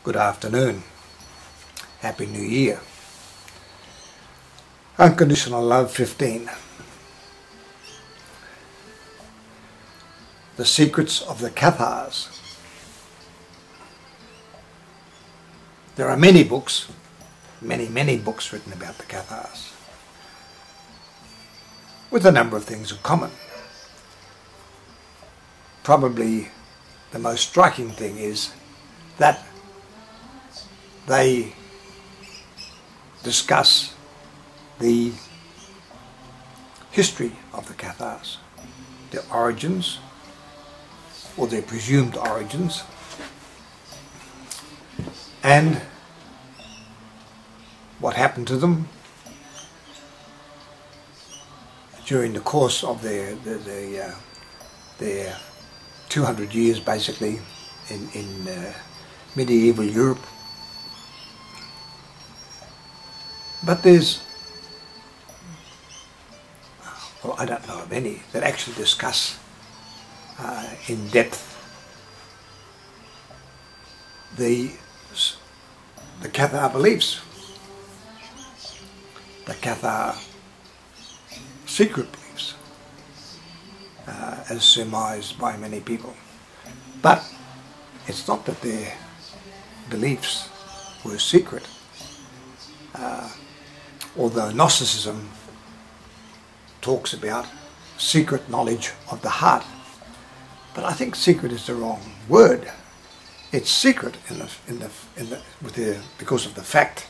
Good afternoon. Happy New Year. Unconditional Love 15. The Secrets of the Cathars. There are many books, many books written about the Cathars, with a number of things in common. Probably the most striking thing is that they discuss the history of the Cathars, their origins, or their presumed origins, and what happened to them during the course of their 200 years basically in medieval Europe. But there's, well, I don't know of any that actually discuss in depth the Cathar beliefs, the Cathar secret beliefs, as surmised by many people. But it's not that their beliefs were secret. Although Gnosticism talks about secret knowledge of the heart, but I think secret is the wrong word. It's secret because of the fact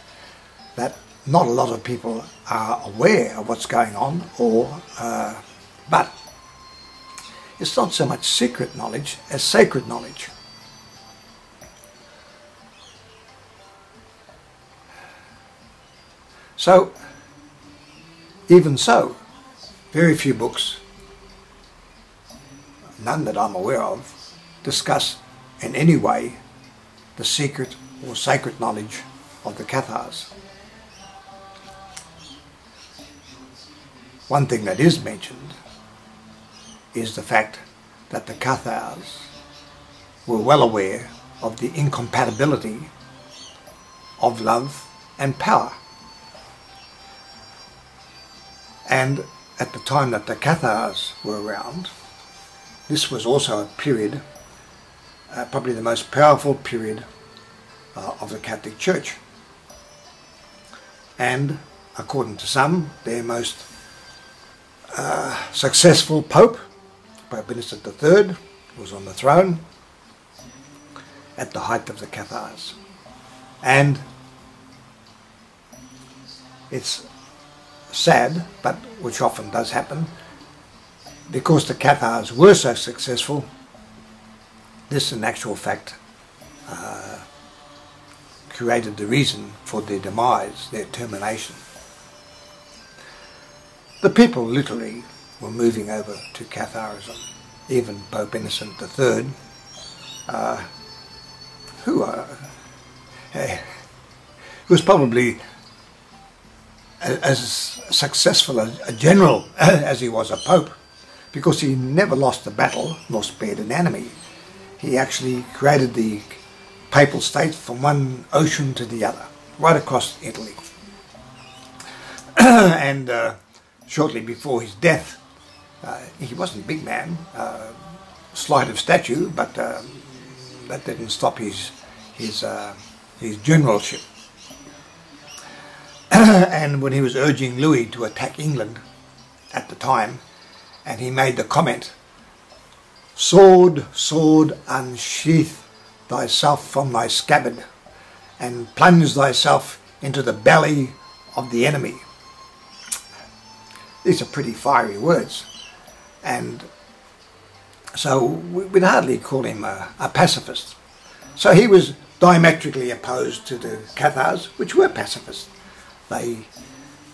that not a lot of people are aware of what's going on, but it's not so much secret knowledge as sacred knowledge. So, even so, very few books, none that I'm aware of, discuss in any way the secret or sacred knowledge of the Cathars. One thing that is mentioned is the fact that the Cathars were well aware of the incompatibility of love and power. And at the time that the Cathars were around, this was also a period, probably the most powerful period of the Catholic Church. And according to some, their most successful Pope, Pope Innocent III, was on the throne at the height of the Cathars. And it's sad, but which often does happen, because the Cathars were so successful, this in actual fact created the reason for their demise, their termination. The people literally were moving over to Catharism. Even Pope Innocent III, who was probably as successful a general as he was a pope, because he never lost a battle nor spared an enemy. He actually created the papal state from one ocean to the other, right across Italy. And shortly before his death, he wasn't a big man, slight of stature, but that didn't stop his generalship. And when he was urging Louis to attack England at the time, and he made the comment, "Sword, sword, unsheath thyself from thy scabbard, and plunge thyself into the belly of the enemy." These are pretty fiery words, and so we'd hardly call him a pacifist. So he was diametrically opposed to the Cathars, which were pacifists.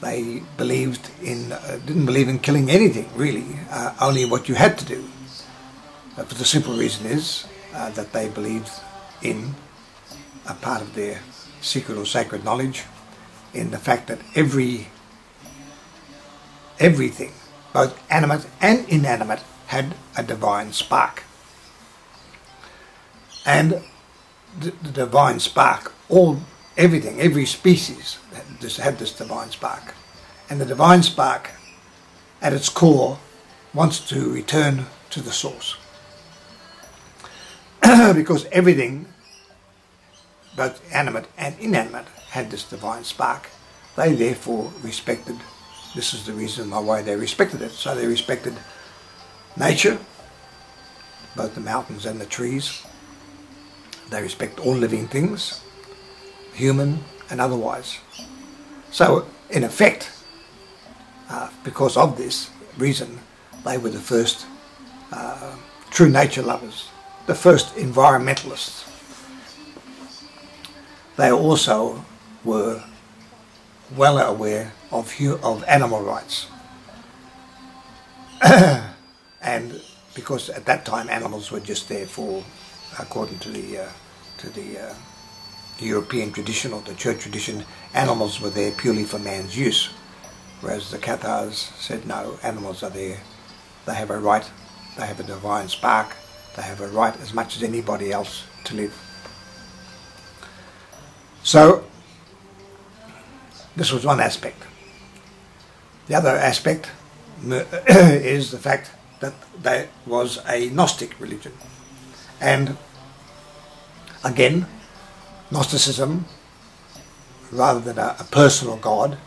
They believed in, didn't believe in killing anything really, only what you had to do. But the simple reason is that they believed in a part of their secret or sacred knowledge, in the fact that everything, both animate and inanimate, had a divine spark. And the divine spark. Everything, every species had this divine spark. And the divine spark, at its core, wants to return to the source. Because everything, both animate and inanimate, had this divine spark. They therefore respected, this is the reason why they respected it. So they respected nature, both the mountains and the trees. They respect all living things, human and otherwise. So in effect, because of this reason, they were the first true nature lovers, the first environmentalists. They also were well aware of animal rights. And because at that time animals were just there for, according to the European tradition or the church tradition, animals were there purely for man's use. Whereas the Cathars said, no, animals are there. They have a right, they have a divine spark, they have a right as much as anybody else to live. So, this was one aspect. The other aspect is the fact that there was a Gnostic religion. And again, Gnosticism, rather than a personal God,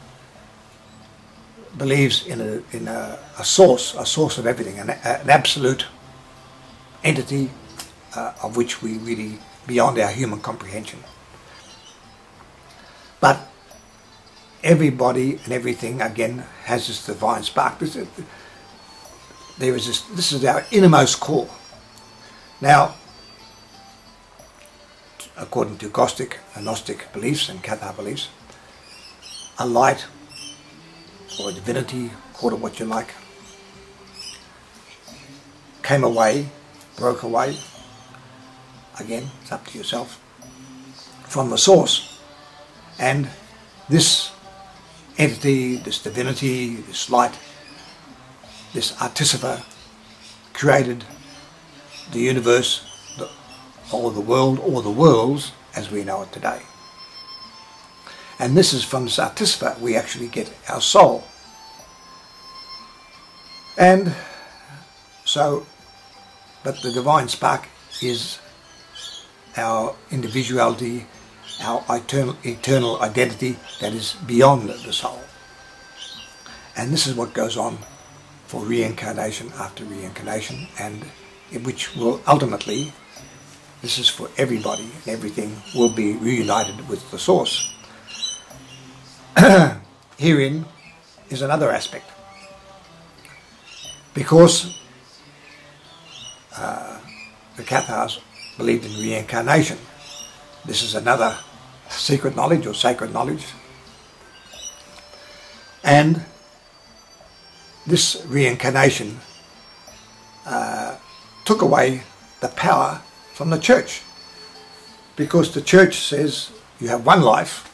believes in a source of everything, an absolute entity of which we really beyond our human comprehension. But everybody and everything again has this divine spark. This is our innermost core. Now, according to Gnostic beliefs and Cathar beliefs, a light or a divinity, call it what you like, came away, broke away, again, it's up to yourself, from the source. And this entity, this divinity, this light, this artificer created the universe, or the world, or the worlds as we know it today. And this is from this artificer we actually get our soul. And so, but the divine spark is our individuality, our eternal identity that is beyond the soul. And this is what goes on for reincarnation after reincarnation, and which will ultimately, this is for everybody, everything will be reunited with the source. Herein is another aspect. Because the Cathars believed in reincarnation, this is another secret knowledge or sacred knowledge. And this reincarnation took away the power from the church. Because the church says you have one life,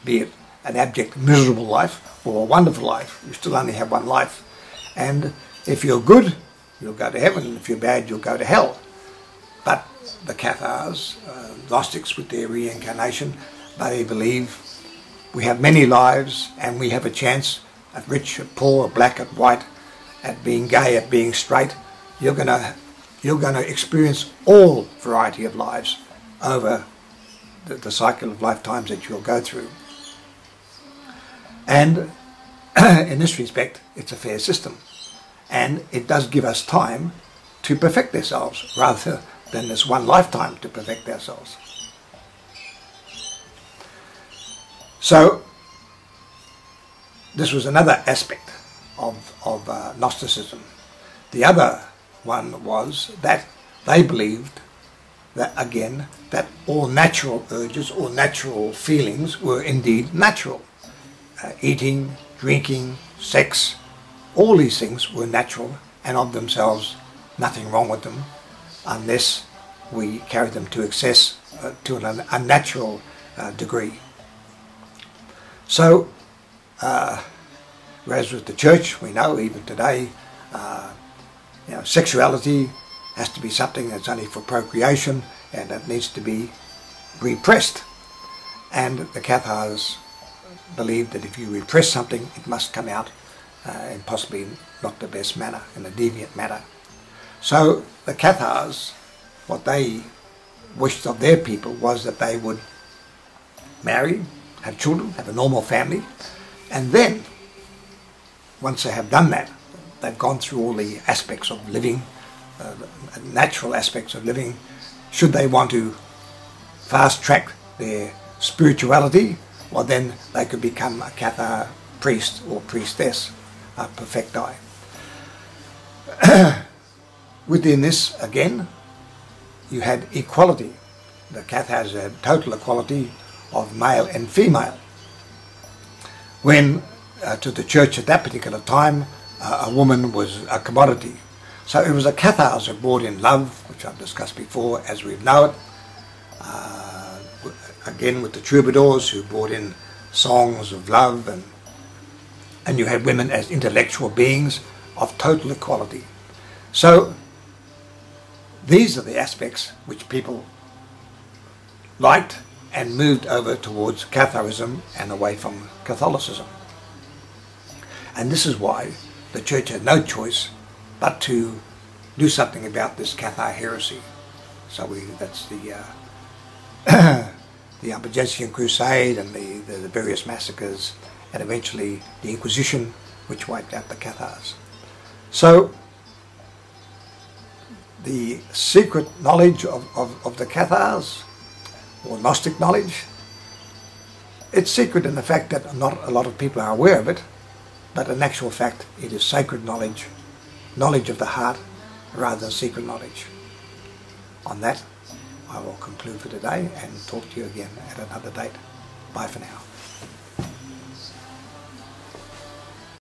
be it an abject, miserable life or a wonderful life, you still only have one life. And if you're good, you'll go to heaven. If you're bad, you'll go to hell. But the Cathars, Gnostics with their reincarnation, they believe we have many lives and we have a chance at rich, at poor, at black, at white, at being gay, at being straight. You're going to experience all variety of lives over the cycle of lifetimes that you'll go through. And in this respect, it's a fair system. And it does give us time to perfect ourselves rather than this one lifetime to perfect ourselves. So, this was another aspect of Gnosticism. The other one was that they believed that, again, that all natural urges or natural feelings were indeed natural. Eating, drinking, sex, all these things were natural and of themselves nothing wrong with them unless we carry them to excess, to an unnatural degree. So, whereas with the church, we know even today, sexuality has to be something that's only for procreation, and it needs to be repressed, and the Cathars believed that if you repress something, it must come out in possibly not the best manner, in a deviant manner. So the Cathars, what they wished of their people was that they would marry, have children, have a normal family, and then, once they have done that, they've gone through all the aspects of living, natural aspects of living. Should they want to fast track their spirituality, well then they could become a Cathar priest or priestess, a perfecti. Within this, again, you had equality. The Cathars had total equality of male and female. When to the church at that particular time, a woman was a commodity. So it was the Cathars who brought in love, which I've discussed before as we know it. Again with the troubadours who brought in songs of love, and you had women as intellectual beings of total equality. So these are the aspects which people liked and moved over towards Catharism and away from Catholicism. And this is why the church had no choice but to do something about this Cathar heresy. So that's the the Albigensian Crusade and the various massacres, and eventually the Inquisition, which wiped out the Cathars. So the secret knowledge of the Cathars, or Gnostic knowledge, it's secret in the fact that not a lot of people are aware of it, but in actual fact it is sacred knowledge, knowledge of the heart, rather than secret knowledge. On that, I will conclude for today and talk to you again at another date. Bye for now.